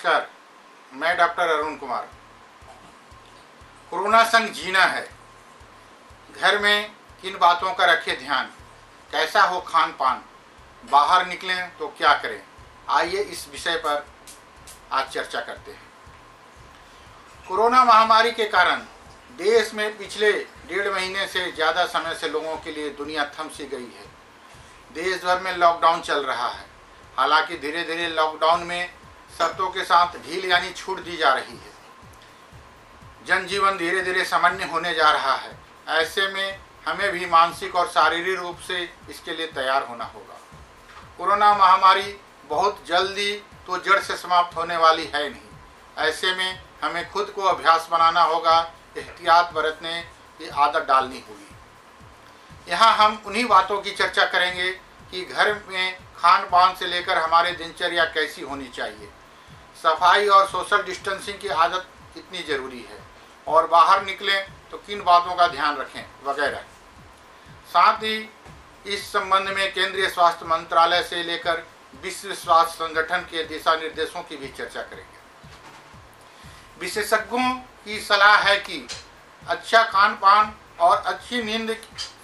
नमस्कार, मैं doctor Arun Kumar. Corona संग जीना है। घर में किन बातों का रखें ध्यान, कैसा हो खान पान, बाहर निकलें तो क्या करें, आइए इस विषय पर आज चर्चा करते हैं। कोरोना महामारी के कारण देश में पिछले 1.5 महीने से ज़्यादा समय से लोगों के लिए दुनिया थम सी गई है। देश भर में लॉकडाउन चल रहा है। हालांकि धीरे धीरे लॉकडाउन में शर्तों के साथ ढील यानी छूट दी जा रही है। जनजीवन धीरे धीरे सामान्य होने जा रहा है। ऐसे में हमें भी मानसिक और शारीरिक रूप से इसके लिए तैयार होना होगा। कोरोना महामारी बहुत जल्दी तो जड़ से समाप्त होने वाली है नहीं। ऐसे में हमें खुद को अभ्यास बनाना होगा, एहतियात बरतने की आदत डालनी होगी। यहाँ हम उन्हीं बातों की चर्चा करेंगे कि घर में खान पान से लेकर हमारे दिनचर्या कैसी होनी चाहिए, सफाई और सोशल डिस्टेंसिंग की आदत कितनी ज़रूरी है, और बाहर निकलें तो किन बातों का ध्यान रखें वगैरह। साथ ही इस संबंध में केंद्रीय स्वास्थ्य मंत्रालय से लेकर विश्व स्वास्थ्य संगठन के दिशा निर्देशों की भी चर्चा करेंगे। विशेषज्ञों की सलाह है कि अच्छा खान पान और अच्छी नींद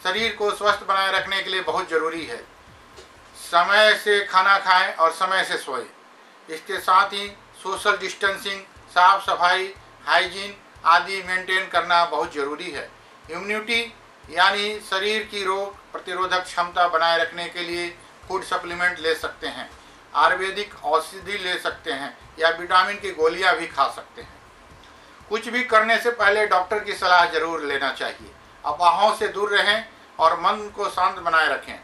शरीर को स्वस्थ बनाए रखने के लिए बहुत ज़रूरी है। समय से खाना खाएं और समय से सोएं। इसके साथ ही सोशल डिस्टेंसिंग, साफ सफाई, हाइजीन आदि मेंटेन करना बहुत ज़रूरी है। इम्यूनिटी यानी शरीर की रोग प्रतिरोधक क्षमता बनाए रखने के लिए फूड सप्लीमेंट ले सकते हैं, आयुर्वेदिक औषधि ले सकते हैं या विटामिन की गोलियां भी खा सकते हैं। कुछ भी करने से पहले डॉक्टर की सलाह जरूर लेना चाहिए। अफवाहों से दूर रहें और मन को शांत बनाए रखें।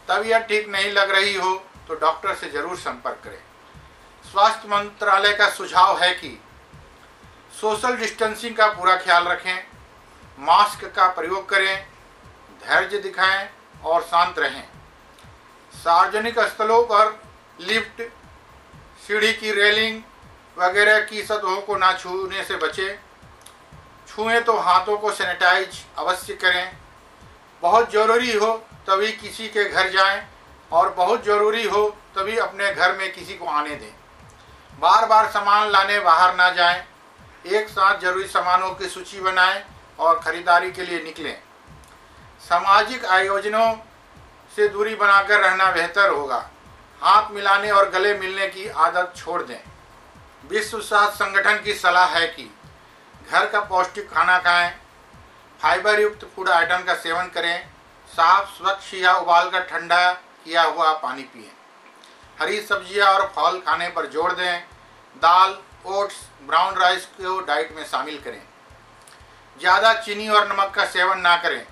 तबीयत ठीक नहीं लग रही हो तो डॉक्टर से जरूर संपर्क करें। स्वास्थ्य मंत्रालय का सुझाव है कि सोशल डिस्टेंसिंग का पूरा ख्याल रखें, मास्क का प्रयोग करें, धैर्य दिखाएं और शांत रहें। सार्वजनिक स्थलों पर लिफ्ट, सीढ़ी की रेलिंग वगैरह की सतहों को ना छूने से बचें। छुएं तो हाथों को सैनिटाइज अवश्य करें। बहुत ज़रूरी हो तभी किसी के घर जाएं और बहुत ज़रूरी हो तभी अपने घर में किसी को आने दें। बार बार सामान लाने बाहर ना जाएं। एक साथ जरूरी सामानों की सूची बनाएं और खरीदारी के लिए निकलें। सामाजिक आयोजनों से दूरी बनाकर रहना बेहतर होगा। हाथ मिलाने और गले मिलने की आदत छोड़ दें। विश्व स्वास्थ्य संगठन की सलाह है कि घर का पौष्टिक खाना खाएं, फाइबर युक्त फूड आइटम का सेवन करें, साफ स्वच्छ या उबालकर ठंडा किया हुआ पानी पिएं। हरी सब्जियां और फल खाने पर जोर दें। दाल, ओट्स, ब्राउन राइस को डाइट में शामिल करें। ज़्यादा चीनी और नमक का सेवन ना करें।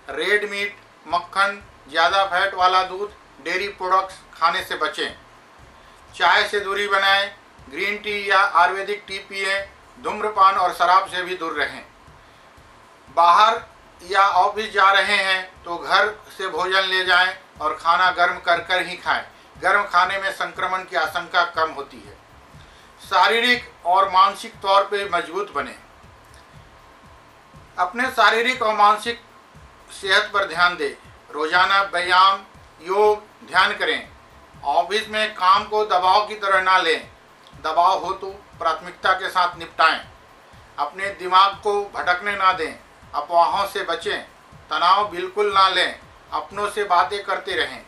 रेड मीट, मक्खन, ज़्यादा फैट वाला दूध, डेयरी प्रोडक्ट्स खाने से बचें। चाय से दूरी बनाएं। ग्रीन टी या आयुर्वेदिक टी पिएं। धूम्रपान और शराब से भी दूर रहें। बाहर या ऑफिस जा रहे हैं तो घर से भोजन ले जाएं और खाना गर्म कर ही खाएं। गर्म खाने में संक्रमण की आशंका कम होती है। शारीरिक और मानसिक तौर पे मजबूत बने। अपने शारीरिक और मानसिक सेहत पर ध्यान दें। रोजाना व्यायाम, योग, ध्यान करें। ऑफिस में काम को दबाव की तरह ना लें। दबाव हो तो प्राथमिकता के साथ निपटाएं। अपने दिमाग को भटकने ना दें। अफवाहों से बचें। तनाव बिल्कुल ना लें। अपनों से बातें करते रहें।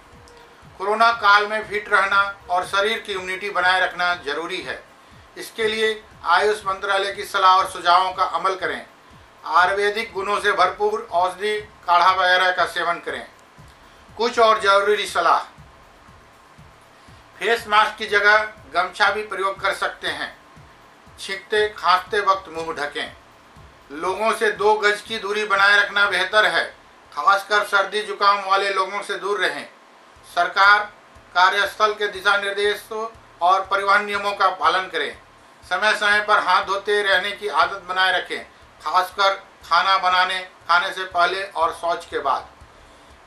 कोरोना काल में फिट रहना और शरीर की इम्यूनिटी बनाए रखना जरूरी है। इसके लिए आयुष मंत्रालय की सलाह और सुझावों का अमल करें। आयुर्वेदिक गुणों से भरपूर औषधि काढ़ा वगैरह का सेवन करें। कुछ और जरूरी सलाह, फेस मास्क की जगह गमछा भी प्रयोग कर सकते हैं। छींकते खांसते वक्त मुंह ढकें। लोगों से 2 गज की दूरी बनाए रखना बेहतर है। खासकर सर्दी जुकाम वाले लोगों से दूर रहें। सरकार, कार्यस्थल के दिशा निर्देशों और परिवहन नियमों का पालन करें। समय समय पर हाथ धोते रहने की आदत बनाए रखें, खासकर खाना खाने से पहले और शौच के बाद।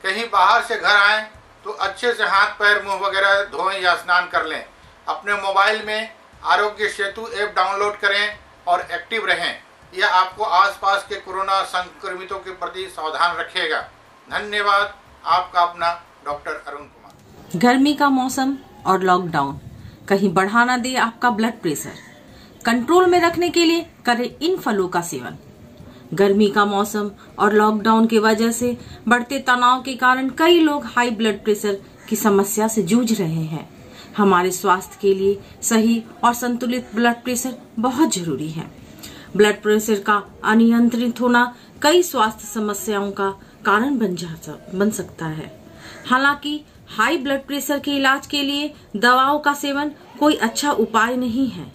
कहीं बाहर से घर आएं तो अच्छे से हाथ पैर मुंह वगैरह धोएं या स्नान कर लें। अपने मोबाइल में आरोग्य सेतु ऐप डाउनलोड करें और एक्टिव रहें। यह आपको आसपास के कोरोना संक्रमितों के प्रति सावधान रखेगा। धन्यवाद। आपका अपना डॉक्टर अरुण कुमार। गर्मी का मौसम और लॉकडाउन कहीं बढ़ा ना दे आपका ब्लड प्रेशर। कंट्रोल में रखने के लिए करें इन फलों का सेवन। गर्मी का मौसम और लॉकडाउन की वजह से बढ़ते तनाव के कारण कई लोग हाई ब्लड प्रेशर की समस्या से जूझ रहे हैं। हमारे स्वास्थ्य के लिए सही और संतुलित ब्लड प्रेशर बहुत जरूरी है। ब्लड प्रेशर का अनियंत्रित होना कई स्वास्थ्य समस्याओं का कारण बन सकता है। हालांकि हाई ब्लड प्रेशर के इलाज के लिए दवाओं का सेवन कोई अच्छा उपाय नहीं है।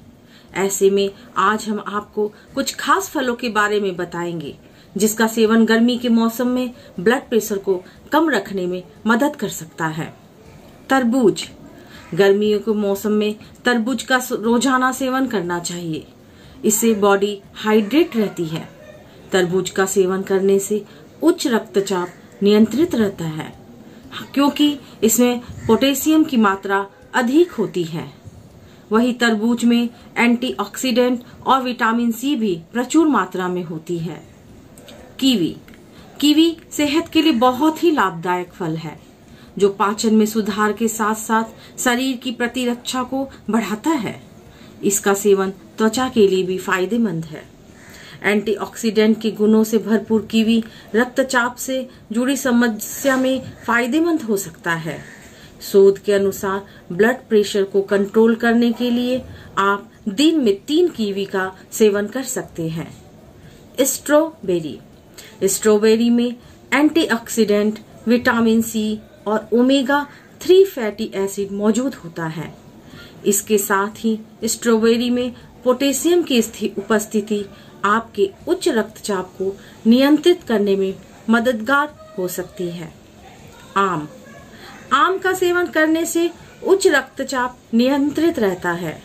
ऐसे में आज हम आपको कुछ खास फलों के बारे में बताएंगे जिसका सेवन गर्मी के मौसम में ब्लड प्रेशर को कम रखने में मदद कर सकता है। तरबूज। गर्मियों के मौसम में तरबूज का रोजाना सेवन करना चाहिए। इससे बॉडी हाइड्रेट रहती है। तरबूज का सेवन करने से उच्च रक्तचाप नियंत्रित रहता है क्योंकि इसमें पोटेशियम की मात्रा अधिक होती है। वही तरबूज में एंटीऑक्सीडेंट और विटामिन सी भी प्रचुर मात्रा में होती है। कीवी। कीवी सेहत के लिए बहुत ही लाभदायक फल है जो पाचन में सुधार के साथ साथ शरीर की प्रतिरक्षा को बढ़ाता है। इसका सेवन त्वचा के लिए भी फायदेमंद है। एंटीऑक्सीडेंट के गुणों से भरपूर कीवी रक्तचाप से जुड़ी समस्या में फायदेमंद हो सकता है। शोध के अनुसार ब्लड प्रेशर को कंट्रोल करने के लिए आप दिन में 3 कीवी का सेवन कर सकते हैं। स्ट्रॉबेरी। स्ट्रॉबेरी में एंटीऑक्सीडेंट, विटामिन सी और ओमेगा 3 फैटी एसिड मौजूद होता है। इसके साथ ही स्ट्रॉबेरी में पोटेशियम की उपस्थिति आपके उच्च रक्तचाप को नियंत्रित करने में मददगार हो सकती है। आम। आम का सेवन करने से उच्च रक्तचाप नियंत्रित रहता है।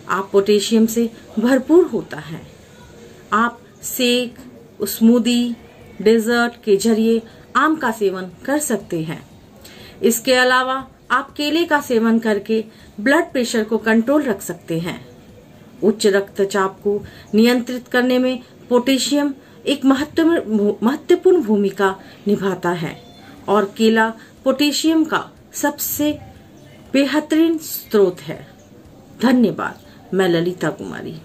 आप पोटेशियम से भरपूर होता है। आप शेक, स्मूदी, डेजर्ट के जरिए आम का सेवन कर सकते हैं। इसके अलावा आप केले का सेवन करके ब्लड प्रेशर को कंट्रोल रख सकते हैं। उच्च रक्तचाप को नियंत्रित करने में पोटेशियम एक महत्वपूर्ण भूमिका निभाता है और केला पोटेशियम का सबसे बेहतरीन स्रोत है। धन्यवाद। मैं ललिता कुमारी।